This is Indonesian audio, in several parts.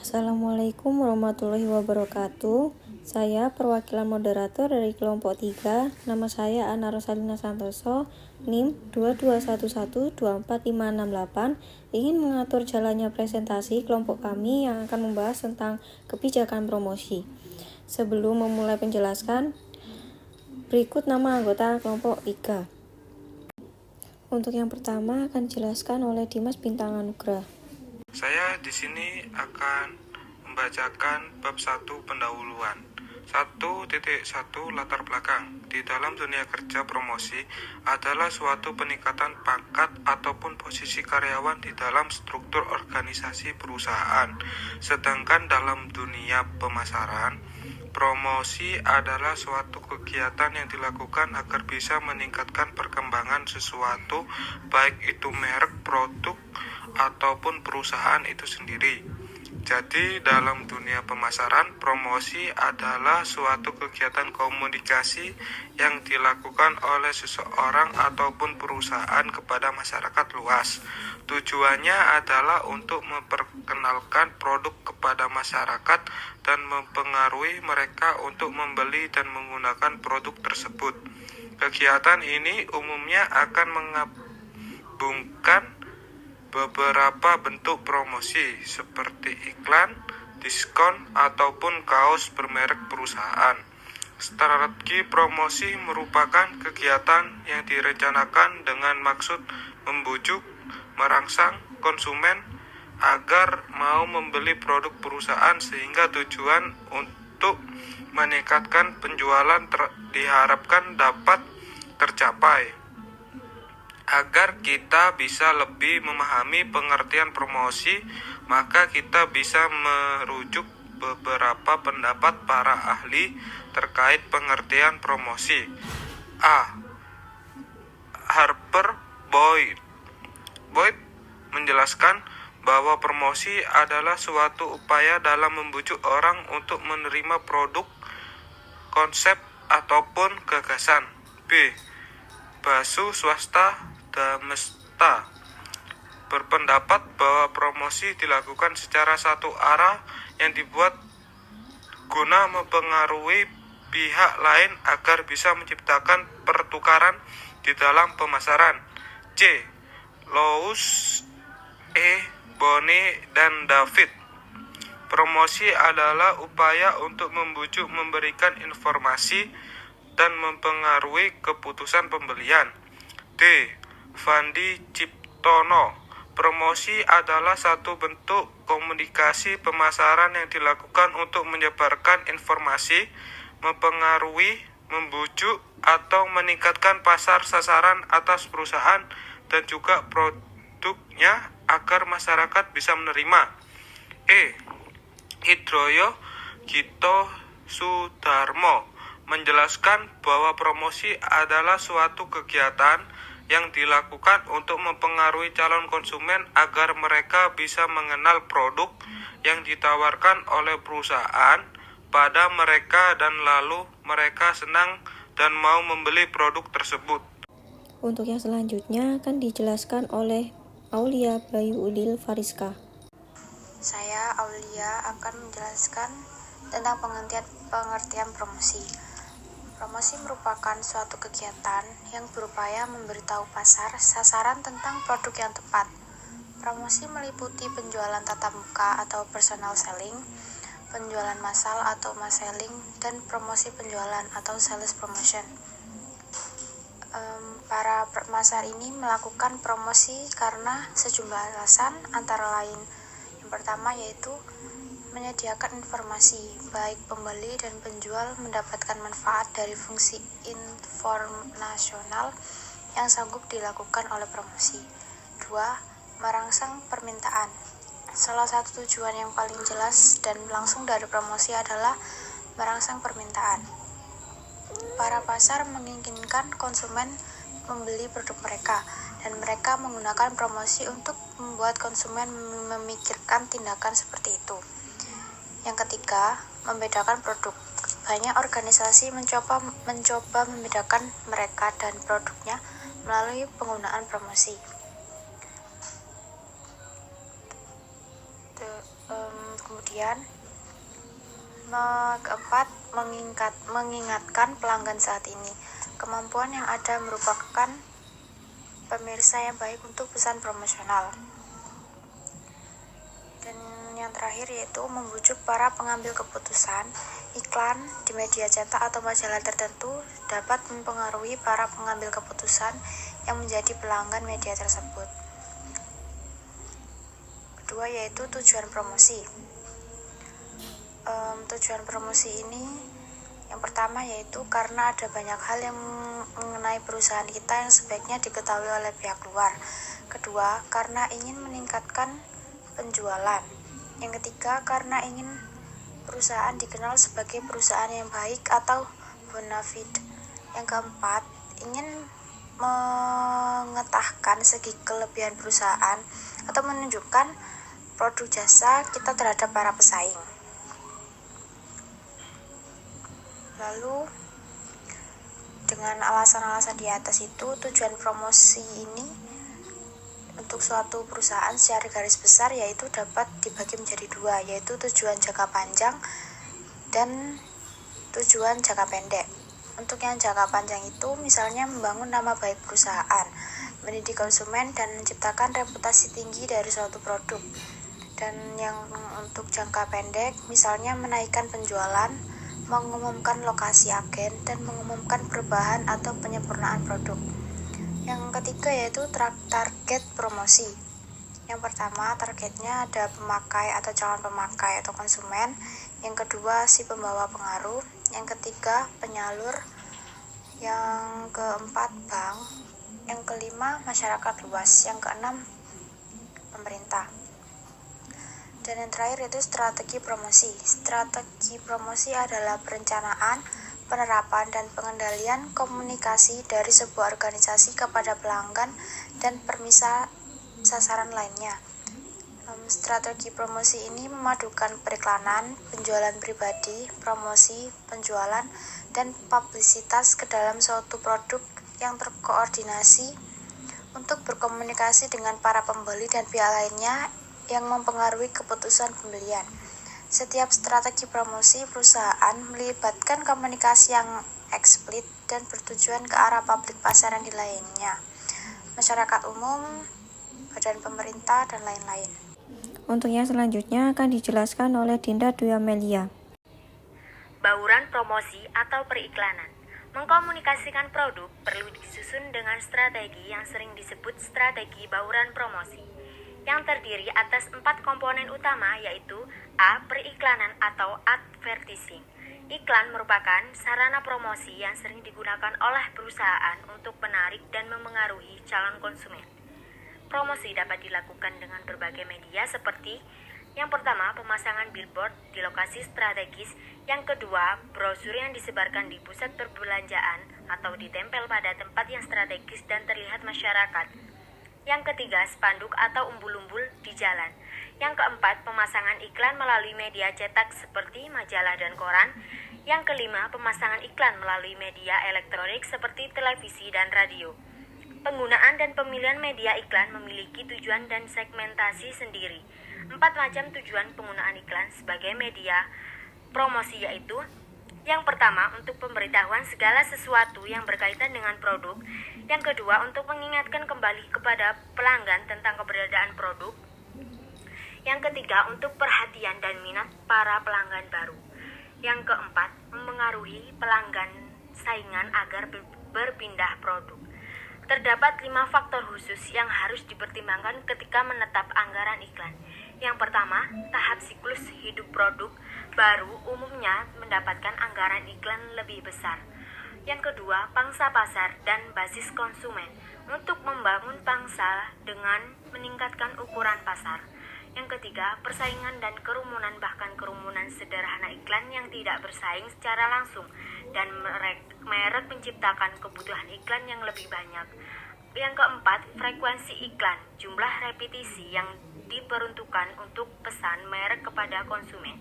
Assalamualaikum warahmatullahi wabarakatuh. Saya perwakilan moderator dari kelompok 3. Nama saya Ana Rosalina Santoso, NIM 2211245568. Ingin mengatur jalannya presentasi kelompok kami yang akan membahas tentang kebijakan promosi. Sebelum memulai penjelasan, berikut nama anggota kelompok 3. Untuk yang pertama akan dijelaskan oleh Dimas Bintang Anugrah. Saya di sini akan membacakan bab 1 pendahuluan. 1.1 Latar belakang. Di dalam dunia kerja, promosi adalah suatu peningkatan pangkat ataupun posisi karyawan di dalam struktur organisasi perusahaan. Sedangkan dalam dunia pemasaran, promosi adalah suatu kegiatan yang dilakukan agar bisa meningkatkan perkembangan sesuatu, baik itu merek, produk, ataupun perusahaan itu sendiri. Jadi dalam dunia pemasaran, promosi adalah suatu kegiatan komunikasi yang dilakukan oleh seseorang ataupun perusahaan kepada masyarakat luas. Tujuannya adalah untuk memperkenalkan produk kepada masyarakat dan mempengaruhi mereka untuk membeli dan menggunakan produk tersebut. Kegiatan ini umumnya akan menggabungkan beberapa bentuk promosi seperti iklan, diskon, ataupun kaos bermerek perusahaan. Strategi promosi merupakan kegiatan yang direncanakan dengan maksud membujuk, merangsang konsumen agar mau membeli produk perusahaan sehingga tujuan untuk meningkatkan penjualan diharapkan dapat tercapai. Agar kita bisa lebih memahami pengertian promosi, maka kita bisa merujuk beberapa pendapat para ahli terkait pengertian promosi. A. Harper Boyd menjelaskan bahwa promosi adalah suatu upaya dalam membujuk orang untuk menerima produk, konsep, ataupun gagasan. B. Basu Swasta Damesta berpendapat bahwa promosi dilakukan secara satu arah yang dibuat guna mempengaruhi pihak lain agar bisa menciptakan pertukaran di dalam pemasaran. C. Louis Bonnie dan David. Promosi adalah upaya untuk membujuk, memberikan informasi, dan mempengaruhi keputusan pembelian. D. Fandi Ciptono. Promosi adalah satu bentuk komunikasi pemasaran yang dilakukan untuk menyebarkan informasi, mempengaruhi, membujuk, atau meningkatkan pasar sasaran atas perusahaan dan juga produknya agar masyarakat bisa menerima. E. Hidroyo Gito Sudarmo menjelaskan bahwa promosi adalah suatu kegiatan yang dilakukan untuk mempengaruhi calon konsumen agar mereka bisa mengenal produk yang ditawarkan oleh perusahaan pada mereka dan lalu mereka senang dan mau membeli produk tersebut. Untuk yang selanjutnya akan dijelaskan oleh Aulia Bayu Ulil Fariska. Saya Aulia akan menjelaskan tentang pengertian promosi. Promosi merupakan suatu kegiatan yang berupaya memberitahu pasar sasaran tentang produk yang tepat. Promosi meliputi penjualan tatap muka atau personal selling, penjualan massal atau mass selling, dan promosi penjualan atau sales promotion. Para pemasar ini melakukan promosi karena sejumlah alasan, antara lain yang pertama yaitu menyediakan informasi, baik pembeli dan penjual mendapatkan manfaat dari fungsi informasional yang sanggup dilakukan oleh promosi. 2. Merangsang permintaan. Salah satu tujuan yang paling jelas dan langsung dari promosi adalah merangsang permintaan. Para pasar menginginkan konsumen membeli produk mereka, dan mereka menggunakan promosi untuk membuat konsumen memikirkan tindakan seperti itu. Yang ketiga, membedakan produk. Banyak organisasi mencoba membedakan mereka dan produknya melalui penggunaan promosi. Kemudian keempat, mengingatkan pelanggan saat ini. Kemampuan yang ada merupakan pemirsa yang baik untuk pesan promosional. Dan yang terakhir yaitu membujuk para pengambil keputusan. Iklan di media cetak atau majalah tertentu dapat mempengaruhi para pengambil keputusan yang menjadi pelanggan media tersebut. Kedua yaitu tujuan promosi. Tujuan promosi ini yang pertama yaitu karena ada banyak hal yang mengenai perusahaan kita yang sebaiknya diketahui oleh pihak luar. Kedua, karena ingin meningkatkan penjualan. Yang ketiga, karena ingin perusahaan dikenal sebagai perusahaan yang baik atau bona fide. Yang keempat, ingin mengetahui segi kelebihan perusahaan atau menunjukkan produk jasa kita terhadap para pesaing. Lalu dengan alasan-alasan di atas itu, tujuan promosi ini untuk suatu perusahaan secara garis besar yaitu dapat dibagi menjadi dua, yaitu tujuan jangka panjang dan tujuan jangka pendek. Untuk yang jangka panjang itu misalnya membangun nama baik perusahaan, mendidik konsumen, dan menciptakan reputasi tinggi dari suatu produk. Dan yang untuk jangka pendek misalnya menaikkan penjualan, mengumumkan lokasi agen, dan mengumumkan perubahan atau penyempurnaan produk. Yang ketiga yaitu target promosi. Yang pertama, targetnya ada pemakai atau calon pemakai atau konsumen. Yang kedua, si pembawa pengaruh. Yang ketiga, penyalur. Yang keempat, bank. Yang kelima, masyarakat luas. Yang keenam, pemerintah. Dan yang terakhir itu strategi promosi. Strategi promosi adalah perencanaan, penerapan, dan pengendalian komunikasi dari sebuah organisasi kepada pelanggan dan permisa sasaran lainnya. Strategi promosi ini memadukan periklanan, penjualan pribadi, promosi, penjualan, dan publisitas ke dalam suatu produk yang terkoordinasi untuk berkomunikasi dengan para pembeli dan pihak lainnya yang mempengaruhi keputusan pembelian. Setiap strategi promosi perusahaan melibatkan komunikasi yang eksplisit dan bertujuan ke arah publik pasar yang lainnya, masyarakat umum, badan pemerintah, dan lain-lain. Untuk yang selanjutnya akan dijelaskan oleh Dinda Dwi Amelia. Bauran promosi atau periklanan. Mengkomunikasikan produk perlu disusun dengan strategi yang sering disebut strategi bauran promosi, yang terdiri atas 4 komponen utama yaitu A. Periklanan atau advertising. Iklan merupakan sarana promosi yang sering digunakan oleh perusahaan untuk menarik dan memengaruhi calon konsumen. Promosi dapat dilakukan dengan berbagai media seperti yang pertama, pemasangan billboard di lokasi strategis. Yang kedua, brosur yang disebarkan di pusat perbelanjaan atau ditempel pada tempat yang strategis dan terlihat masyarakat. Yang ketiga, spanduk atau umbul-umbul di jalan. Yang keempat, pemasangan iklan melalui media cetak seperti majalah dan koran. Yang kelima, pemasangan iklan melalui media elektronik seperti televisi dan radio. Penggunaan dan pemilihan media iklan memiliki tujuan dan segmentasi sendiri. 4 macam tujuan penggunaan iklan sebagai media promosi yaitu: yang pertama, untuk pemberitahuan segala sesuatu yang berkaitan dengan produk. Yang kedua, untuk mengingatkan kembali kepada pelanggan tentang keberadaan produk. Yang ketiga, untuk perhatian dan minat para pelanggan baru. Yang keempat, mempengaruhi pelanggan saingan agar berpindah produk. Terdapat 5 faktor khusus yang harus dipertimbangkan ketika menetap anggaran iklan. Yang pertama, tahap siklus hidup produk baru umumnya mendapatkan anggaran iklan lebih besar. Yang kedua, pangsa pasar dan basis konsumen untuk membangun pangsa dengan meningkatkan ukuran pasar. Yang ketiga, persaingan dan kerumunan, bahkan kerumunan sederhana iklan yang tidak bersaing secara langsung, dan merek menciptakan kebutuhan iklan yang lebih banyak. Yang keempat, frekuensi iklan, jumlah repetisi yang diperuntukkan untuk pesan merek kepada konsumen.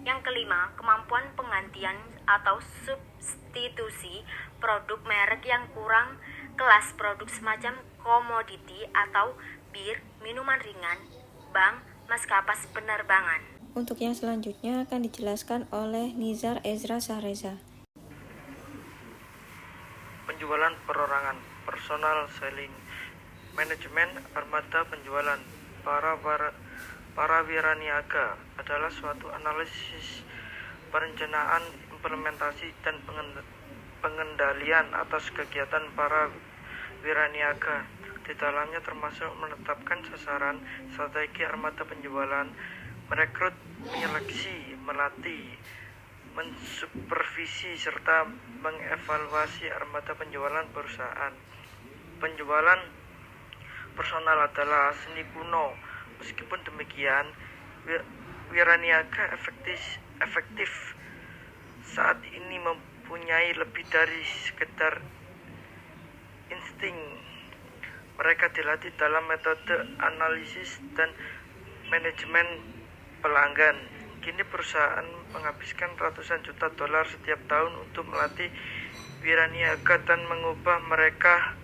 Yang kelima, kemampuan penggantian atau substitusi produk merek yang kurang kelas, produk semacam komoditi atau bir, minuman ringan, bank, maskapai penerbangan. Untuk yang selanjutnya akan dijelaskan oleh Nizar Ezra Sahreza. Penjualan perorangan, personal selling, manajemen armada penjualan, para wiraniaga adalah suatu analisis, perencanaan, implementasi, dan pengendalian atas kegiatan para wiraniaga. Di dalamnya termasuk menetapkan sasaran, strategi armada penjualan, merekrut, menyeleksi, melatih, mensupervisi, serta mengevaluasi armada penjualan perusahaan. Penjualan personal adalah seni kuno. Meskipun demikian, wiraniaga efektif saat ini mempunyai lebih dari sekedar insting. Mereka dilatih dalam metode analisis dan manajemen pelanggan. Kini perusahaan menghabiskan ratusan juta dolar setiap tahun untuk melatih wiraniaga dan mengubah mereka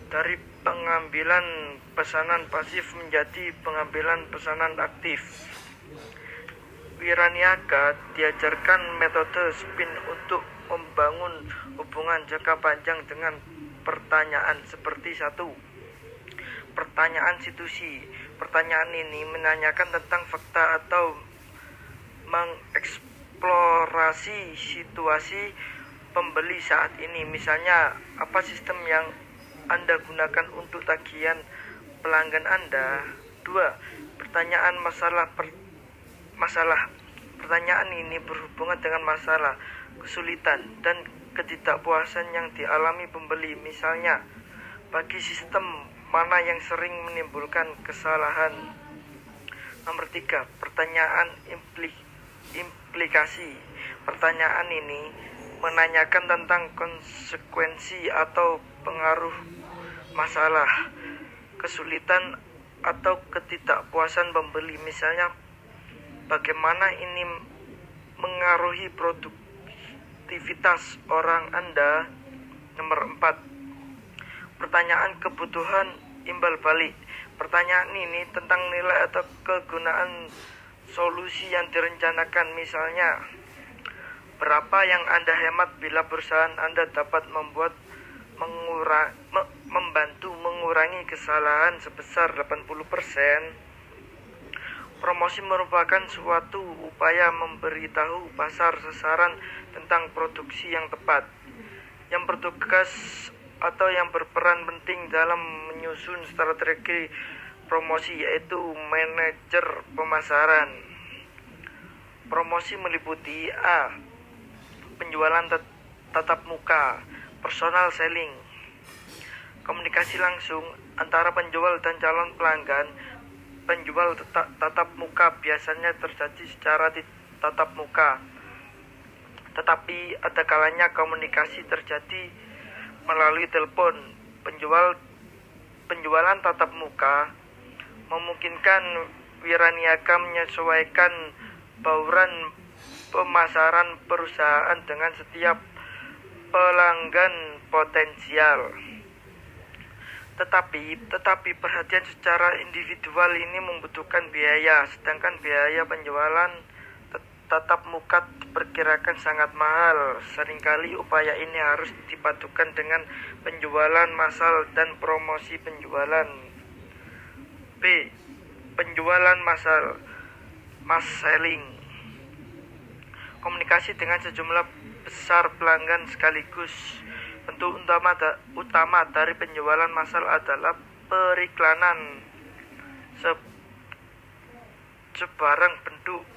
dari pengambilan pesanan pasif menjadi pengambilan pesanan aktif. Wiraniaga diajarkan metode spin untuk membangun hubungan jangka panjang dengan pertanyaan seperti 1. Pertanyaan situasi. Pertanyaan ini menanyakan tentang fakta atau mengeksplorasi situasi pembeli saat ini. Misalnya, apa sistem yang Anda gunakan untuk tagihan pelanggan Anda? 2. Pertanyaan masalah. Pertanyaan ini berhubungan dengan masalah, kesulitan, dan ketidakpuasan yang dialami pembeli. Misalnya, bagi sistem mana yang sering menimbulkan kesalahan? Nomor 3. Pertanyaan implikasi. Pertanyaan ini menanyakan tentang konsekuensi atau pengaruh masalah, kesulitan, atau ketidakpuasan pembeli. Misalnya, bagaimana ini mengaruhi produktivitas orang Anda. Nomor 4. Pertanyaan kebutuhan imbal balik. Pertanyaan ini tentang nilai atau kegunaan solusi yang direncanakan. Misalnya, berapa yang Anda hemat bila perusahaan Anda dapat membantu mengurangi kesalahan sebesar 80%. Promosi merupakan suatu upaya memberitahu pasar sasaran tentang produksi yang tepat, yang bertugas atau yang berperan penting dalam menyusun strategi promosi, yaitu manajer pemasaran. Promosi meliputi A. Penjualan tatap muka, personal selling. Komunikasi langsung antara penjual dan calon pelanggan. Penjual tatap muka biasanya terjadi secara tatap muka, tetapi ada kalanya komunikasi terjadi melalui telepon. Penjualan tatap muka memungkinkan wiraniaga menyesuaikan bauran pemasaran perusahaan dengan setiap pelanggan potensial. Tetapi perhatian secara individual ini membutuhkan biaya, sedangkan biaya penjualan tatap muka diperkirakan sangat mahal. Seringkali upaya ini harus dipadukan dengan penjualan massal dan promosi penjualan. B. Penjualan massal, mass selling. Komunikasi dengan sejumlah besar pelanggan sekaligus. Bentuk utama dari penjualan massal adalah periklanan. Sebarang bentuk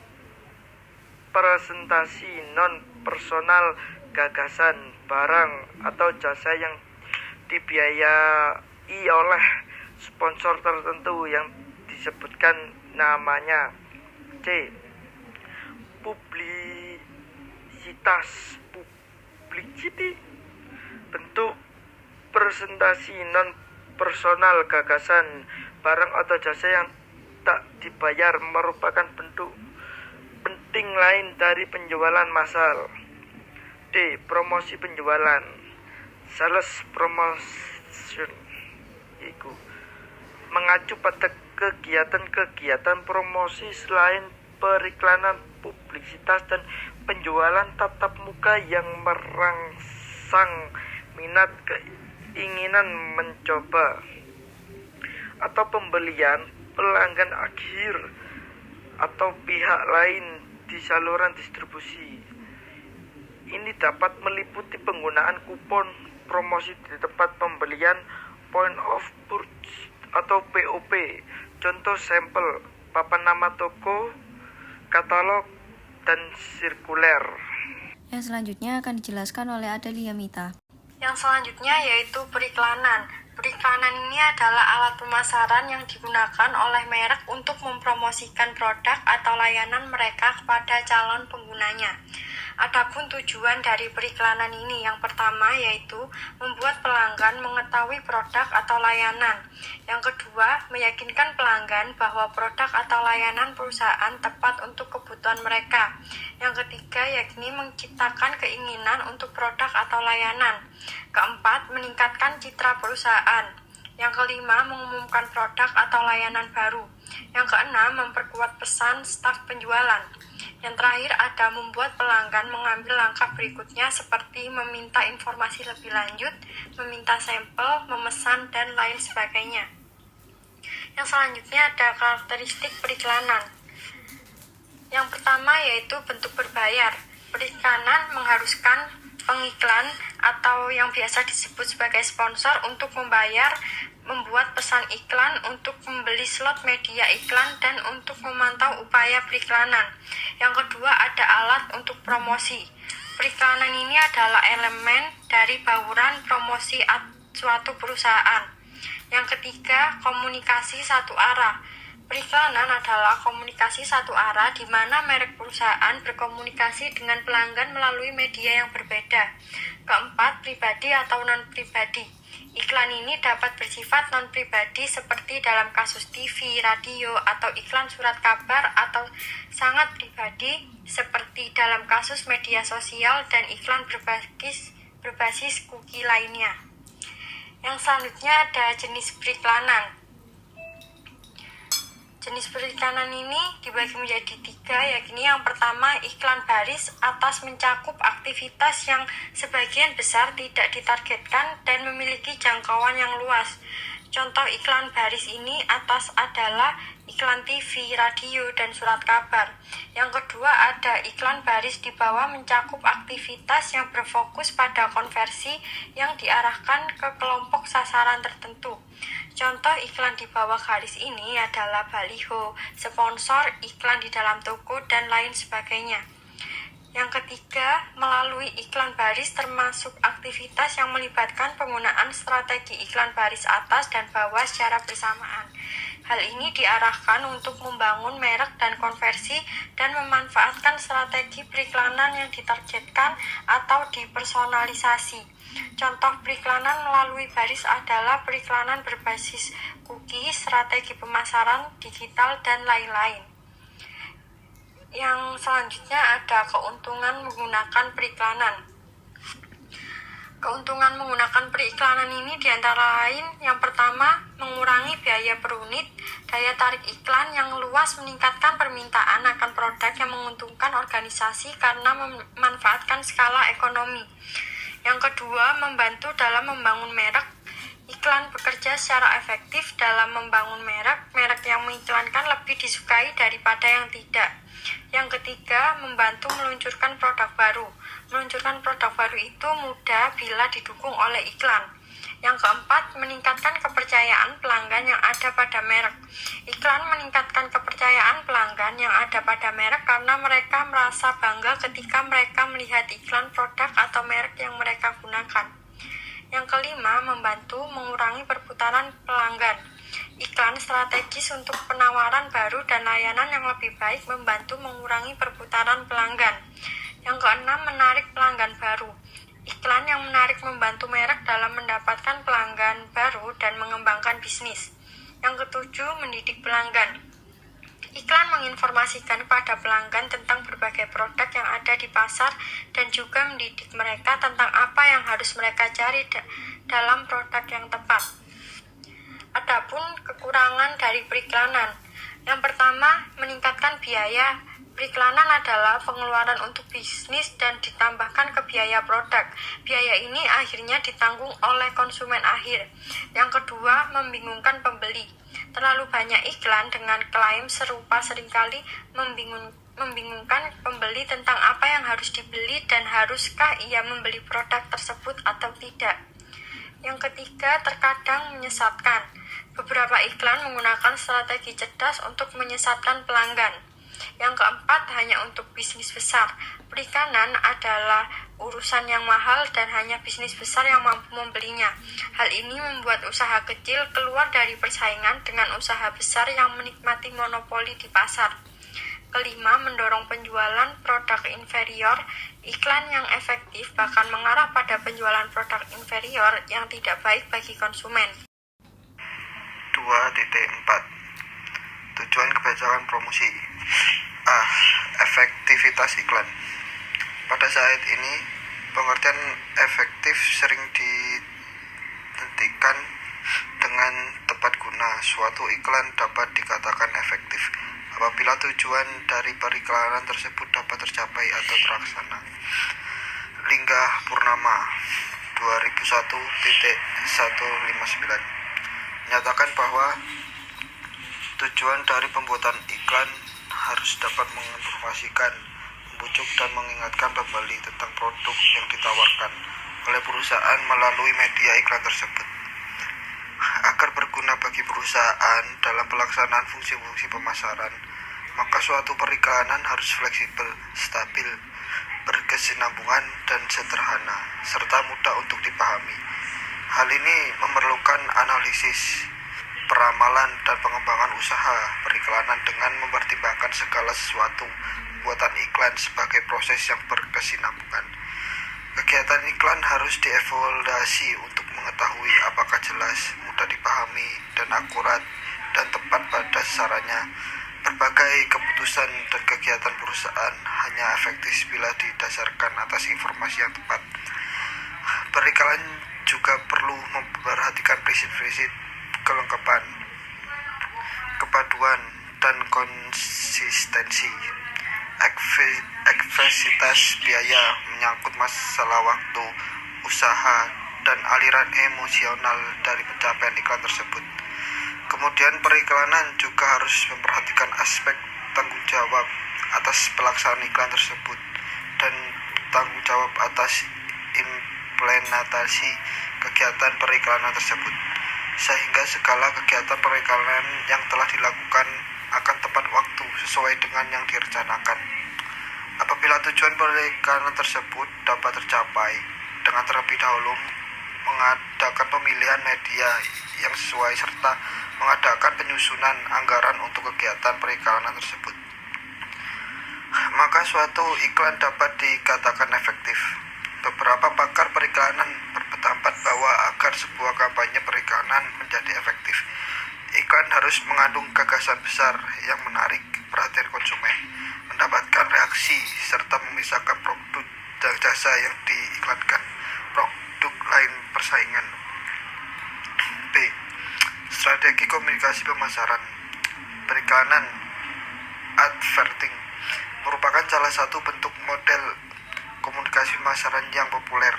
presentasi non-personal, gagasan, barang, atau jasa yang dibiayai oleh sponsor tertentu yang disebutkan namanya. C. Publicity. Bentuk presentasi non-personal, gagasan, barang, atau jasa yang tak dibayar merupakan bentuk penting lain dari penjualan massal. D. Promosi penjualan, sales promotion. Mengacu pada kegiatan-kegiatan promosi selain periklanan, publisitas, dan penjualan tatap muka yang merangsang minat, keinginan mencoba, atau pembelian pelanggan akhir atau pihak lain di saluran distribusi. Ini dapat meliputi penggunaan kupon promosi di tempat pembelian, point of purchase atau POP, contoh sampel, papan nama toko, katalog, dan sirkuler. Yang selanjutnya akan dijelaskan oleh Adelia Mita. Yang selanjutnya yaitu periklanan. Periklanan ini adalah alat pemasaran yang digunakan oleh merek untuk mempromosikan produk atau layanan mereka kepada calon penggunanya. Adapun tujuan dari periklanan ini yang pertama yaitu membuat pelanggan mengetahui produk atau layanan. Yang kedua, meyakinkan pelanggan bahwa produk atau layanan perusahaan tepat untuk kebutuhan mereka. Yang ketiga, yakni menciptakan keinginan untuk produk atau layanan. Keempat, meningkatkan citra perusahaan. Yang kelima, mengumumkan produk atau layanan baru. Yang keenam, memperkuat pesan staf penjualan. Yang terakhir ada membuat pelanggan mengambil langkah berikutnya seperti meminta informasi lebih lanjut, meminta sampel, memesan, dan lain sebagainya. Yang selanjutnya ada karakteristik periklanan. Yang pertama yaitu bentuk berbayar. Periklanan mengharuskan pengiklan atau yang biasa disebut sebagai sponsor untuk membuat pesan iklan, untuk membeli slot media iklan, dan untuk memantau upaya periklanan. Yang kedua ada alat untuk promosi. Periklanan ini adalah elemen dari bauran promosi suatu perusahaan. Yang ketiga, komunikasi satu arah. Periklanan adalah komunikasi satu arah di mana merek perusahaan berkomunikasi dengan pelanggan melalui media yang berbeda. Keempat, pribadi atau non-pribadi. Iklan ini dapat bersifat non-pribadi seperti dalam kasus TV, radio, atau iklan surat kabar, atau sangat pribadi seperti dalam kasus media sosial dan iklan berbasis cookie lainnya. Yang selanjutnya ada jenis periklanan. Jenis periklanan ini dibagi menjadi 3, yakni yang pertama iklan baris atas mencakup aktivitas yang sebagian besar tidak ditargetkan dan memiliki jangkauan yang luas. Contoh iklan baris ini atas adalah iklan TV, radio, dan surat kabar. Yang kedua ada iklan baris di bawah mencakup aktivitas yang berfokus pada konversi yang diarahkan ke kelompok sasaran tertentu. Contoh iklan di bawah garis ini adalah baliho, sponsor, iklan di dalam toko, dan lain sebagainya. Yang ketiga, melalui iklan baris termasuk aktivitas yang melibatkan penggunaan strategi iklan baris atas dan bawah secara bersamaan. Hal ini diarahkan untuk membangun merek dan konversi dan memanfaatkan strategi periklanan yang ditargetkan atau dipersonalisasi. Contoh periklanan melalui baris adalah periklanan berbasis cookie, strategi pemasaran digital, dan lain-lain. Yang selanjutnya ada keuntungan menggunakan periklanan. Keuntungan menggunakan periklanan ini diantara lain, yang pertama, mengurangi biaya per unit, daya tarik iklan yang luas meningkatkan permintaan akan produk yang menguntungkan organisasi karena memanfaatkan skala ekonomi. Yang kedua, membantu dalam membangun merek. Iklan bekerja secara efektif dalam membangun merek yang mengiklankan lebih disukai daripada yang tidak. Yang ketiga, membantu meluncurkan produk baru. Meluncurkan produk baru itu mudah bila didukung oleh iklan. Yang keempat, meningkatkan kepercayaan pelanggan yang ada pada merek. Iklan meningkatkan kepercayaan pelanggan yang ada pada merek karena mereka merasa bangga ketika mereka melihat iklan produk atau merek yang mereka gunakan. Yang kelima, membantu mengurangi perputaran pelanggan. Iklan strategis untuk penawaran baru dan layanan yang lebih baik membantu mengurangi perputaran pelanggan. Yang keenam, menarik pelanggan baru. Iklan yang menarik membantu merek dalam mendapatkan pelanggan baru dan mengembangkan bisnis. Yang ketujuh, mendidik pelanggan. Iklan menginformasikan kepada pelanggan tentang berbagai produk yang ada di pasar dan juga mendidik mereka tentang apa yang harus mereka cari dalam produk yang tepat. Adapun kekurangan dari periklanan. Yang pertama, meningkatkan biaya. Periklanan adalah pengeluaran untuk bisnis dan ditambahkan ke biaya produk. Biaya ini akhirnya ditanggung oleh konsumen akhir. Yang kedua, membingungkan pembeli. Terlalu banyak iklan dengan klaim serupa seringkali membingungkan pembeli tentang apa yang harus dibeli dan haruskah ia membeli produk tersebut atau tidak. Yang ketiga, terkadang menyesatkan. Beberapa iklan menggunakan strategi cerdas untuk menyesatkan pelanggan. Yang keempat, hanya untuk bisnis besar. Periklanan adalah urusan yang mahal dan hanya bisnis besar yang mampu membelinya. Hal ini membuat usaha kecil keluar dari persaingan dengan usaha besar yang menikmati monopoli di pasar. Kelima, mendorong penjualan produk inferior. Iklan yang efektif bahkan mengarah pada penjualan produk inferior yang tidak baik bagi konsumen. 2.4 Tujuan kebijakan promosi. A. Efektivitas iklan. Pada saat ini, pengertian efektif sering ditentukan dengan tepat guna. Suatu iklan dapat dikatakan efektif apabila tujuan dari periklanan tersebut dapat tercapai atau terlaksana. Lingga Purnama 2001.159 menyatakan bahwa tujuan dari pembuatan iklan harus dapat menginformasikan, membujuk dan mengingatkan pembeli tentang produk yang ditawarkan oleh perusahaan melalui media iklan tersebut. Agar berguna bagi perusahaan dalam pelaksanaan fungsi-fungsi pemasaran, maka suatu periklanan harus fleksibel, stabil, berkesinambungan dan sederhana, serta mudah untuk dipahami. Hal ini memerlukan analisis, peramalan, dan pengembangan usaha periklanan dengan mempertimbangkan segala sesuatu. Pembuatan iklan sebagai proses yang berkesinambungan. Kegiatan iklan harus dievaluasi untuk mengetahui apakah jelas, mudah dipahami, dan akurat, dan tepat pada sasarannya. Berbagai keputusan dan kegiatan perusahaan hanya efektif bila didasarkan atas informasi yang tepat. Periklanan juga perlu memperhatikan prinsip-prinsip kelengkapan, kepaduan, dan konsistensi. Efektivitas biaya menyangkut masalah waktu, usaha, dan aliran emosional dari pencapaian iklan tersebut. Kemudian periklanan juga harus memperhatikan aspek tanggung jawab atas pelaksanaan iklan tersebut dan tanggung jawab atas implementasi kegiatan periklanan tersebut, sehingga segala kegiatan periklanan yang telah dilakukan akan tepat waktu sesuai dengan yang direncanakan. Apabila tujuan periklanan tersebut dapat tercapai dengan terlebih dahulu mengadakan pemilihan media yang sesuai serta mengadakan penyusunan anggaran untuk kegiatan periklanan tersebut, maka suatu iklan dapat dikatakan efektif. Beberapa pakar periklanan berpendapat bahwa agar sebuah kampanye periklanan menjadi efektif, iklan harus mengandung gagasan besar yang menarik perhatian konsumen, mendapatkan reaksi, serta memisahkan produk dan jasa yang diiklankan produk lain persaingan. B. Strategi komunikasi pemasaran. Periklanan advertising merupakan salah satu bentuk model komunikasi pemasaran yang populer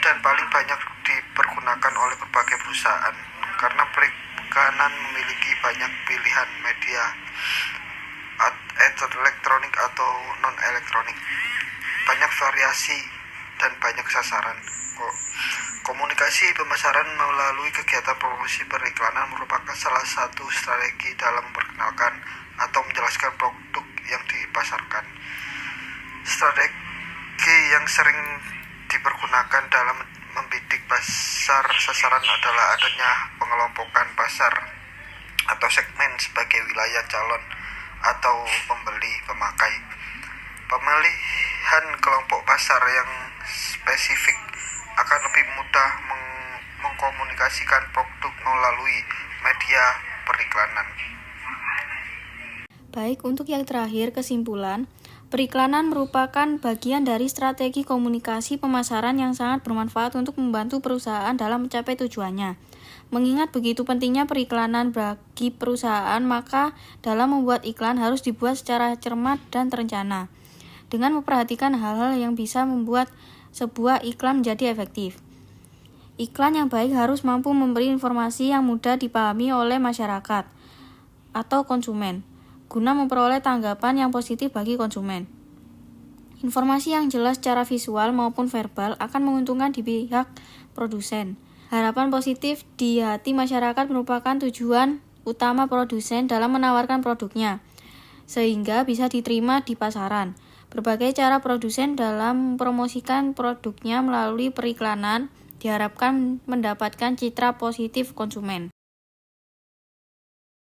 dan paling banyak dipergunakan oleh berbagai perusahaan karena periklanan memiliki banyak pilihan media elektronik atau non-elektronik, banyak variasi dan banyak sasaran. Komunikasi pemasaran melalui kegiatan promosi periklanan merupakan salah satu strategi dalam memperkenalkan atau menjelaskan produk yang dipasarkan. Strategi yang sering dipergunakan dalam membidik pasar sasaran adalah adanya pengelompokan pasar atau segmen sebagai wilayah calon atau pembeli pemakai. Pemilihan kelompok pasar yang spesifik akan lebih mudah mengkomunikasikan produk melalui media periklanan. Baik, untuk yang terakhir, kesimpulan, periklanan merupakan bagian dari strategi komunikasi pemasaran yang sangat bermanfaat untuk membantu perusahaan dalam mencapai tujuannya. Mengingat begitu pentingnya periklanan bagi perusahaan, maka dalam membuat iklan harus dibuat secara cermat dan terencana, dengan memperhatikan hal-hal yang bisa membuat sebuah iklan menjadi efektif. Iklan yang baik harus mampu memberi informasi yang mudah dipahami oleh masyarakat atau konsumen, guna memperoleh tanggapan yang positif bagi konsumen. Informasi yang jelas secara visual maupun verbal akan menguntungkan di pihak produsen. Harapan positif di hati masyarakat merupakan tujuan utama produsen dalam menawarkan produknya, sehingga bisa diterima di pasaran. Berbagai cara produsen dalam mempromosikan produknya melalui periklanan diharapkan mendapatkan citra positif konsumen.